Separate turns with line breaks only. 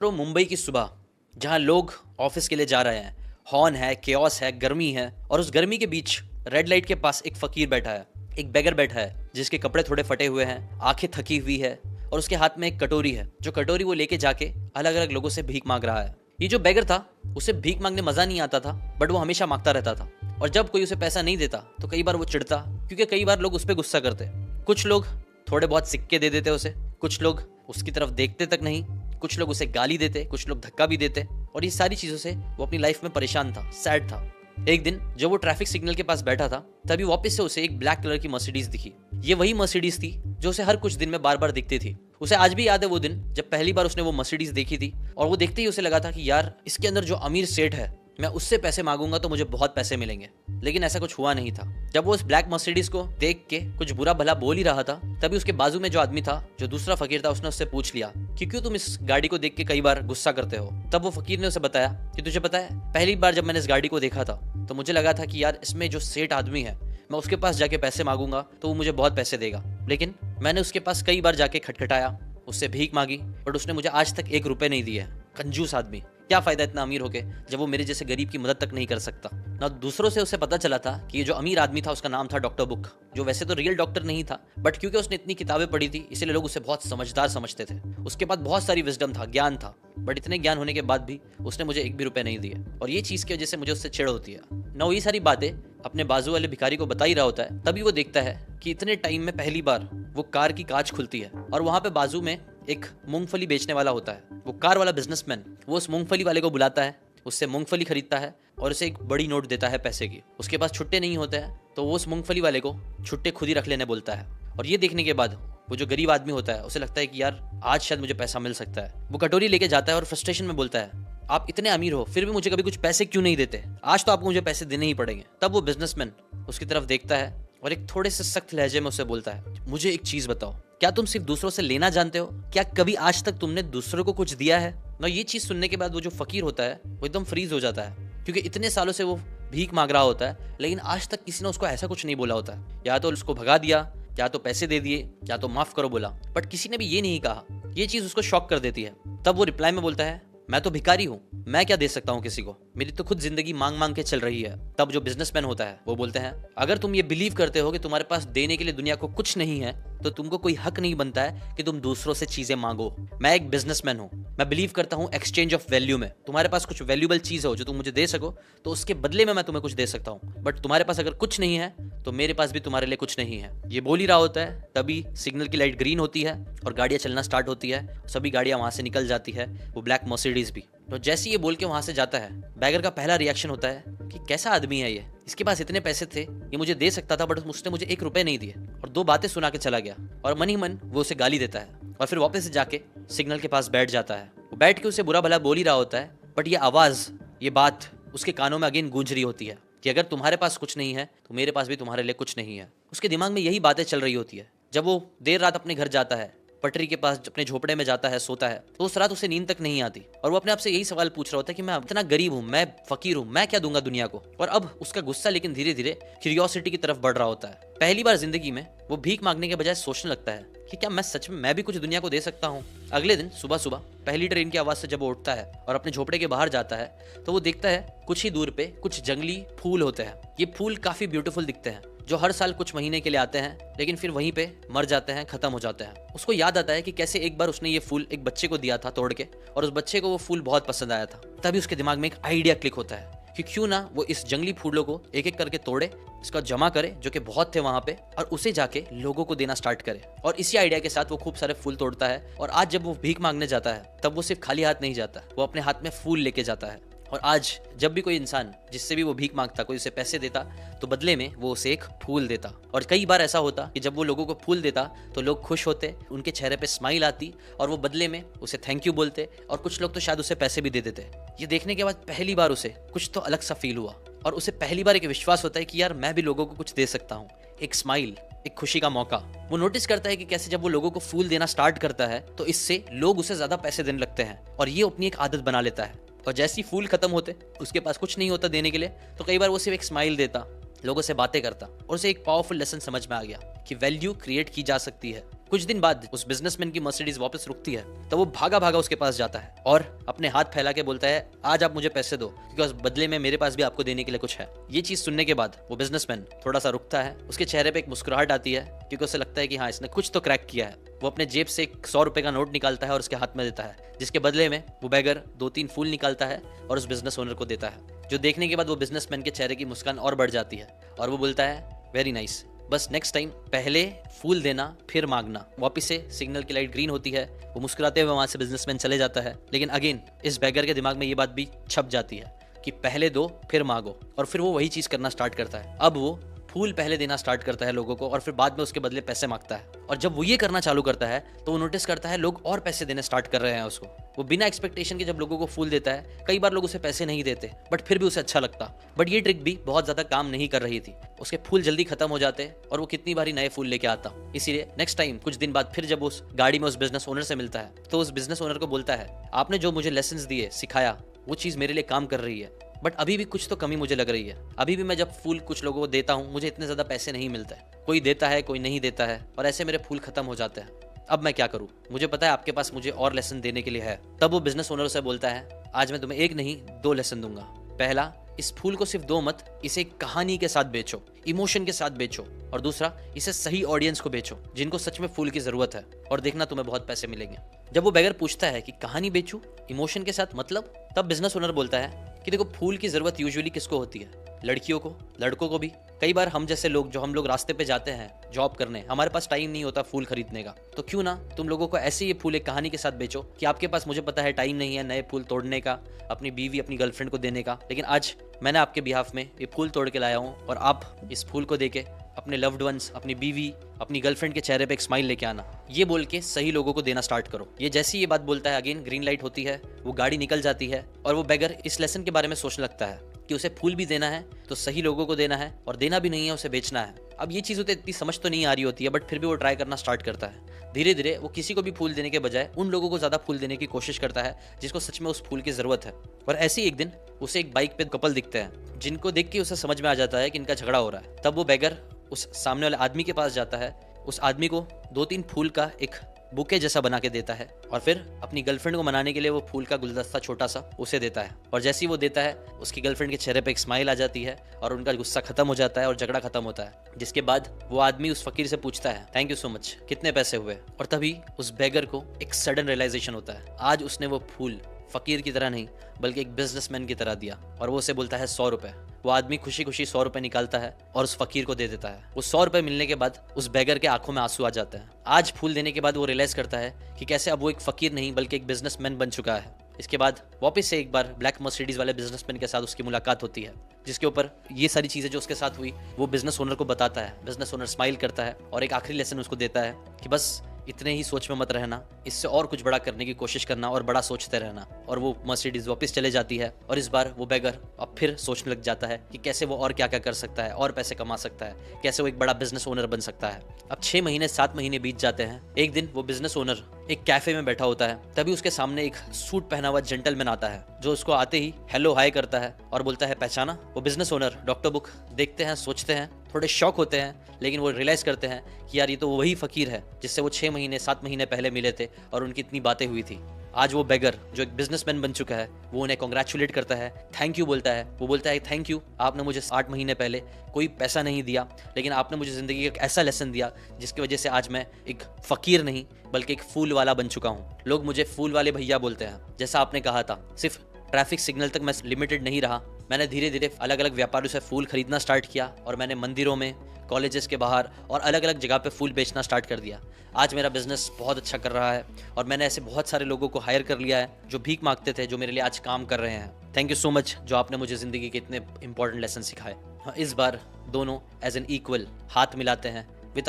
तो मुंबई की सुबह जहां लोग ऑफिस के लिए जा रहे हैं, हॉर्न है, केओस है, गर्मी है, और उस गर्मी के बीच रेड लाइट के पास एक फकीर बैठा है, एक बेगर बैठा है जिसके कपड़े थोड़े फटे हुए हैं, आंखें थकी हुई है, और उसके हाथ में एक कटोरी है, जो कटोरी वो लेके जाके अलग अलग लोगों से भीख मांग रहा है। ये जो बेगर था उसे भीख मांगने मजा नहीं आता था, बट वो हमेशा मांगता रहता था। और जब कोई उसे पैसा नहीं देता तो कई बार वो चिढ़ता, क्योंकि कई बार लोग उस पर गुस्सा करते। कुछ लोग थोड़े बहुत सिक्के दे देते उसे, कुछ लोग उसकी तरफ देखते तक नहीं, कुछ लोग उसे गाली देते, कुछ लोग धक्का भी देते, और ये सारी चीजों से वो अपनी लाइफ में परेशान था, सैड था। एक दिन जब वो ट्रैफिक सिग्नल के पास बैठा था, तभी वापस से उसे एक ब्लैक कलर की मर्सिडीज दिखी। ये वही मर्सिडीज थी जो उसे हर कुछ दिन में बार बार दिखती थी। उसे आज भी याद है वो दिन जब पहली बार उसने वो मर्सिडीज देखी थी, और वो देखते ही उसे लगा था कि यार, इसके अंदर जो अमीर सेठ है, मैं उससे पैसे मांगूंगा तो मुझे बहुत पैसे मिलेंगे। लेकिन ऐसा कुछ हुआ नहीं था। जब वो उस ब्लैक मर्सिडीज को देख के कुछ बुरा भला बोल ही रहा था, तभी उसके बाजू में जो आदमी था, जो दूसरा फकीर था, उसने उससे पूछ लिया कि क्यों तुम इस गाड़ी को देख के कई बार गुस्सा करते हो। तब वो फकीर ने उसे बताया कि तुझे पता है, पहली बार जब मैंने इस गाड़ी को देखा था तो मुझे लगा था कि यार, इसमें जो सेठ आदमी है, मैं उसके पास जाके पैसे मांगूंगा तो वो मुझे बहुत पैसे देगा। लेकिन मैंने उसके पास कई बार जाके खटखटाया, उससे भीख मांगी, बट उसने मुझे आज तक 1 रुपए नहीं दिया। कंजूस आदमी, क्या फायदा इतना अमीर होके जब वो मेरे जैसे गरीब की मदद तक नहीं कर सकता ना। दूसरों से उसे पता चला था कि ये जो अमीर आदमी था उसका नाम था डॉक्टर बुक, जो वैसे तो रियल डॉक्टर नहीं था, बट क्योंकि उसने इतनी किताबें पढ़ी थी इसलिए लोग उसे बहुत समझदार समझते थे। उसके पास बहुत सारी विजडम था, ज्ञान था, बट इतने ज्ञान होने के बाद भी उसने मुझे 1 भी रुपए नहीं दिए, और ये चीज की वजह से मुझे उससे चिढ़ होती है ना। वो ये सारी बातें अपने बाजू वाले भिखारी को बता ही रहा होता है, तभी वो देखता है कि इतने टाइम में पहली बार वो कार की कांच खुलती है, और वहां पे बाजू में एक मूंगफली बेचने वाला होता है। वो कार वाला बिजनेसमैन वो उस मूंगफली वाले को बुलाता है, उससे मूंगफली खरीदता है और उसे एक बड़ी नोट देता है पैसे की। उसके पास छुट्टे नहीं होते हैं तो वो उस मूंगफली वाले को छुट्टे खुद ही रख लेने बोलता है। और ये देखने के बाद वो जो गरीब आदमी होता है उसे लगता है कि यार, आज शायद मुझे पैसा मिल सकता है। वो कटोरी लेके जाता है और फ्रस्ट्रेशन में बोलता है, आप इतने अमीर हो फिर भी मुझे कभी कुछ पैसे क्यों नहीं देते, आज तो आपको मुझे पैसे देने ही पड़ेंगे। तब वो बिजनेसमैन उसकी तरफ देखता है और एक थोड़े से सख्त लहजे में उसे बोलता है, मुझे एक चीज बताओ, क्या तुम सिर्फ दूसरों से लेना जानते हो? क्या कभी आज तक तुमने दूसरों को कुछ दिया है? ना ये चीज सुनने के बाद वो जो फकीर होता है वो एकदम फ्रीज हो जाता है, क्योंकि इतने सालों से वो भीख मांग रहा होता है, लेकिन आज तक किसी ने उसको ऐसा कुछ नहीं बोला होता है। या तो उसको भगा दिया, या तो पैसे दे दिए, या तो माफ करो बोला, बट किसी ने भी ये नहीं कहा। ये चीज उसको शॉक कर देती है। तब वो रिप्लाई में बोलता है, मैं तो भिखारी हूँ, मैं क्या दे सकता हूँ किसी को, मेरी तो खुद जिंदगी मांग मांग के चल रही है। तब जो बिजनेसमैन होता है वो बोलते हैं, अगर तुम ये बिलीव करते हो कि तुम्हारे पास देने के लिए दुनिया को कुछ नहीं है, तो तुमको कोई हक नहीं बनता है कि तुम दूसरों से चीजें मांगो। मैं एक बिजनेसमैन हूँ, मैं बिलीव करता हूँ एक्सचेंज ऑफ वैल्यू में। तुम्हारे पास कुछ वैल्यूएबल चीज हो जो तुम मुझे दे सको, तो उसके बदले में मैं तुम्हें कुछ दे सकता हूँ, बट तुम्हारे पास अगर कुछ नहीं है तो मेरे पास भी तुम्हारे लिए कुछ नहीं है। ये बोल ही रहा होता है, तभी सिग्नल की लाइट ग्रीन होती है और गाड़ियां चलना स्टार्ट होती है। सभी गाड़ियां वहां से निकल जाती है, वो ब्लैक मर्सिडीज भी। तो जैसे ये बोल के वहां से जाता है, बैगर का पहला रिएक्शन होता है कि कैसा आदमी है ये, इसके पास इतने पैसे थे, ये मुझे दे सकता था, बट उसने मुझे 1 रुपए नहीं दिए, और 2 बातें सुना के चला गया। और मन ही मन वो उसे गाली देता है, और फिर वापस से जाके सिग्नल के पास बैठ जाता है। वो बैठ के उसे बुरा भला बोल ही रहा होता है, बट ये आवाज, ये बात उसके कानों में अगेन गूंज रही होती है कि अगर तुम्हारे पास कुछ नहीं है तो मेरे पास भी तुम्हारे लिए कुछ नहीं है। उसके दिमाग में यही बातें चल रही होती है। जब वो देर रात अपने घर जाता है, पटरी के पास अपने झोपड़े में जाता है, सोता है, तो उस रात उसे नींद तक नहीं आती, और वो अपने आप से यही सवाल पूछ रहा होता है कि मैं इतना गरीब हूँ, मैं फकीर हूँ, मैं क्या दूंगा दुनिया को। और अब उसका गुस्सा लेकिन धीरे धीरे क्यूरियोसिटी की तरफ बढ़ रहा होता है। पहली बार जिंदगी में वो भीख मांगने के बजाय सोचने लगता है कि क्या मैं सच में मैं भी कुछ दुनिया को दे सकता हूँ। अगले दिन सुबह सुबह पहली ट्रेन की आवाज से जब वो उठता है और अपने झोपड़े के बाहर जाता है, तो वो देखता है कुछ ही दूर पे कुछ जंगली फूल होते हैं। ये फूल काफी ब्यूटीफुल दिखते हैं, जो हर साल कुछ महीने के लिए आते हैं, लेकिन फिर वहीं पे मर जाते हैं, खत्म हो जाते हैं। उसको याद आता है कि कैसे एक बार उसने ये फूल एक बच्चे को दिया था तोड़ के, और उस बच्चे को वो फूल बहुत पसंद आया था। तभी उसके दिमाग में एक आइडिया क्लिक होता है कि क्यों ना वो इस जंगली फूलों को एक एक करके तोड़े, इसका जमा करे, जो कि बहुत थे वहां पे, और उसे जाके लोगों को देना स्टार्ट करे। और इसी आइडिया के साथ वो खूब सारे फूल तोड़ता है, और आज जब वो भीख मांगने जाता है तब वो सिर्फ खाली हाथ नहीं जाता, वो अपने हाथ में फूल लेके जाता है। और आज जब भी कोई इंसान जिससे भी वो भीख मांगता, कोई उसे पैसे देता, तो बदले में वो उसे एक फूल देता। और कई बार ऐसा होता कि जब वो लोगों को फूल देता तो लोग खुश होते, उनके चेहरे पे स्माइल आती, और वो बदले में उसे थैंक यू बोलते, और कुछ लोग तो शायद उसे पैसे भी दे देते। ये देखने के बाद पहली बार उसे कुछ तो अलग सा फील हुआ, और उसे पहली बार एक विश्वास होता है कि यार, मैं भी लोगों को कुछ दे सकता हूँ, एक स्माइल, एक खुशी का मौका। वो नोटिस करता है कि कैसे जब वो लोगों को फूल देना स्टार्ट करता है तो इससे लोग उसे ज्यादा पैसे देने लगते हैं, और ये अपनी एक आदत बना लेता है। और जैसे ही फूल खत्म होते, उसके पास कुछ नहीं होता देने के लिए, तो कई बार वो सिर्फ एक स्माइल देता, लोगों से बातें करता, और उसे एक पावरफुल लेसन समझ में आ गया कि वैल्यू क्रिएट की जा सकती है, कुछ दिन बाद उस बिजनेसमैन की मर्सिडीज वापस रुकती है तो वो भागा भागा उसके पास जाता है और अपने हाथ फैला के बोलता है, आज आप मुझे पैसे दो, बिकॉज बदले में मेरे पास भी आपको देने के लिए कुछ है। ये चीज सुनने के बाद वो बिजनेसमैन थोड़ा सा रुकता है, उसके चेहरे पे एक मुस्कुराहट आती है क्योंकि उसे लगता है कि हाँ, इसने कुछ तो क्रैक किया है। वो अपने जेब से एक 100 रुपए का नोट निकालता है और उसके हाथ में देता है, जिसके बदले में वो बैगर 2-3 फूल निकालता है और उस बिजनेस ओनर को देता है, जो देखने के बाद वो बिजनेसमैन के चेहरे की मुस्कान और बढ़ जाती है और वो बोलता है, वेरी नाइस, बस नेक्स्ट टाइम पहले फूल देना फिर मांगना। वापिस से सिग्नल की लाइट ग्रीन होती है, वो मुस्कुराते हुए वहां से बिजनेसमैन चले जाता है। लेकिन अगेन इस बैगर के दिमाग में ये बात भी छप जाती है कि पहले दो फिर मांगो, और फिर वो वही चीज करना स्टार्ट करता है। अब वो फूल पहले देना स्टार्ट करता है लोगों को और फिर बाद में उसके बदले पैसे मांगता है। और जब वो ये करना चालू करता है तो वो नोटिस करता है लोग और पैसे देने स्टार्ट कर रहे हैं उसको। वो बिना एक्सपेक्टेशन के जब लोगों को फूल देता है, कई बार लोग उसे पैसे नहीं देते बट फिर भी उसे अच्छा लगता। बट ये ट्रिक भी बहुत ज्यादा काम नहीं कर रही थी, उसके फूल जल्दी खत्म हो जाते और वो कितनी बारी नए फूल लेके आता। इसीलिए नेक्स्ट टाइम कुछ दिन बाद फिर जब उस गाड़ी में उस बिजनेस ओनर से मिलता है तो उस बिजनेस ओनर को बोलता है, आपने जो मुझे लेसन दिए, सिखाया, वो चीज मेरे लिए काम कर रही है, बट अभी भी कुछ तो कमी मुझे लग रही है। अभी भी मैं जब फूल कुछ लोगों को देता हूँ मुझे इतने ज्यादा पैसे नहीं मिलते, कोई देता है कोई नहीं देता है और ऐसे मेरे फूल खत्म हो जाते हैं। अब मैं क्या करूँ? मुझे पता है आपके पास मुझे और लेसन देने के लिए है। तब वो बिजनेस ओनर से बोलता है, आज मैं तुम्हें 1 नहीं 2 लेसन दूंगा। पहला, इस फूल को सिर्फ 2 मत, इसे कहानी के साथ बेचो, इमोशन के साथ बेचो। और दूसरा, इसे सही ऑडियंस को बेचो जिनको सच में फूल की जरूरत है, और देखना तुम्हें बहुत पैसे मिलेंगे। जब वो बैगर पूछता है कि कहानी बेचूं इमोशन के साथ मतलब, तब बिजनेस ओनर बोलता है कि देखो, फूल की जरूरत यूजुअली किसको होती है? लड़कियों को, लड़कों को भी। कई बार हम जैसे लोग हम लोग रास्ते पे जाते हैं जॉब करने, हमारे पास टाइम नहीं होता फूल खरीदने का, तो क्यों ना तुम लोगों को ऐसे ये फूल एक कहानी के साथ बेचो कि आपके पास, मुझे पता है, टाइम नहीं है नए फूल तोड़ने का, अपनी बीवी अपनी गर्लफ्रेंड को देने का, लेकिन आज मैंने आपके बिहाफ में ये फूल तोड़ के लाया हूँ और आप इस फूल को देके अपने लव्ड वंस, अपनी बीवी, अपनी गर्लफ्रेंड के चेहरे पे एक स्माइल लेके आना। ये बोल के सही लोगों को देना स्टार्ट करो। ये जैसी ये बात बोलता है, अगेन ग्रीन लाइट होती है, वो गाड़ी निकल जाती है और वो बैगर इस लेसन के बारे में सोचने लगता है कि उसे फूल भी देना है तो सही लोगों को देना है, और देना भी नहीं है उसे बेचना है। अब ये चीज़ उसे इतनी समझ तो नहीं आ रही होती है, बट फिर भी वो ट्राई करना स्टार्ट करता है। धीरे धीरे वो किसी को भी फूल देने के बजाय उन लोगों को ज़्यादा फूल देने की कोशिश करता है जिसको सच में उस फूल की ज़रूरत है। और ऐसे ही एक दिन उसे एक बाइक पे कपल दिखते हैं जिनको देख के उसे समझ में आ जाता है कि इनका झगड़ा हो रहा है। तब वो बैगर उस सामने वाले आदमी के पास जाता है, उस आदमी को 2-3 फूल का एक बुके जैसा बना के देता है और फिर अपनी गर्लफ्रेंड को मनाने के लिए वो फूल का गुलदस्ता छोटा सा उसे देता है। और जैसे ही वो देता है, उसकी गर्लफ्रेंड के चेहरे पे एक स्माइल आ जाती है और उनका गुस्सा खत्म हो जाता है और झगड़ा खत्म होता है। जिसके बाद वो आदमी उस फकीर से पूछता है, थैंक यू सो मच, कितने पैसे हुए? और तभी उस बैगर को एक सडन रियलाइजेशन होता है, आज उसने वो फूल फकीर की तरह नहीं बल्कि एक बिजनेसमैन की तरह दिया, और वो उसे बोलता है 100 रुपए। वो आदमी खुशी खुशी 100 रुपए निकालता है और उस फकीर को दे देता है। वो 100 रुपए मिलने के बाद उस बैगर के आंखों में आंसू आ जाते हैं। आज फूल देने के बाद वो रियलाइज करता है कि कैसे अब वो एक फकीर नहीं बल्कि एक बिजनेसमैन बन चुका है। इसके बाद वापस से एक बार ब्लैक मर्सिडीज वाले बिजनेसमैन के साथ उसकी मुलाकात होती है, जिसके ऊपर ये सारी चीजें जो उसके साथ हुई वो बिजनेस ओनर को बताता है। बिजनेस ओनर स्माइल करता है और एक आखिरी लेसन उसको देता है कि बस इतने ही सोच में मत रहना, इससे और कुछ बड़ा करने की कोशिश करना और बड़ा सोचते रहना। और वो मर्सिडीज वापस चले जाती है और इस बार वो बैगर अब फिर सोचने लग जाता है कि कैसे वो और क्या क्या कर सकता है, और पैसे कमा सकता है, कैसे वो एक बड़ा बिजनेस ओनर बन सकता है। अब 6 महीने 7 महीने बीत जाते हैं। एक दिन वो बिजनेस ओनर एक कैफे में बैठा होता है, तभी उसके सामने एक सूट पहना हुआ जेंटलमैन आता है जो उसको आते ही हेलो हाय करता है और बोलता है, पहचाना? वो बिजनेस ओनर डॉक्टर बुक देखते हैं, सोचते हैं, थोड़े शॉक होते हैं, लेकिन वो रियलाइज करते हैं कि यार ये तो वही फकीर है जिससे वो 6 महीने 7 महीने पहले मिले थे और उनकी इतनी बातें हुई थी। आज वो बैगर जो एक बिजनेसमैन बन चुका है वो उन्हें कॉन्ग्रेचुलेट करता है, थैंक यू बोलता है। वो बोलता है, थैंक यू, आपने मुझे 8 महीने पहले कोई पैसा नहीं दिया, लेकिन आपने मुझे जिंदगी का एक ऐसा लेसन दिया जिसकी वजह से आज मैं एक फकीर नहीं बल्कि एक फूल वाला बन चुका हूँ। लोग मुझे फूल वाले भैया बोलते हैं। जैसा आपने कहा था, सिर्फ ट्रैफिक सिग्नल तक मैं लिमिटेड नहीं रहा, मैंने धीरे धीरे अलग अलग व्यापारियों से फूल खरीदना स्टार्ट किया और मैंने मंदिरों में, कॉलेजेस के बाहर और अलग अलग जगह पे फूल बेचना स्टार्ट कर दिया। आज मेरा बिजनेस बहुत अच्छा कर रहा है और मैंने ऐसे बहुत सारे लोगों को हायर कर लिया है जो भीख मांगते थे, जो मेरे लिए आज काम कर रहे हैं। थैंक यू सो मच जो आपने मुझे जिंदगी के इतने इंपॉर्टेंट लेसन सिखाए। इस बार दोनों एज एन इक्वल हाथ मिलाते हैं विद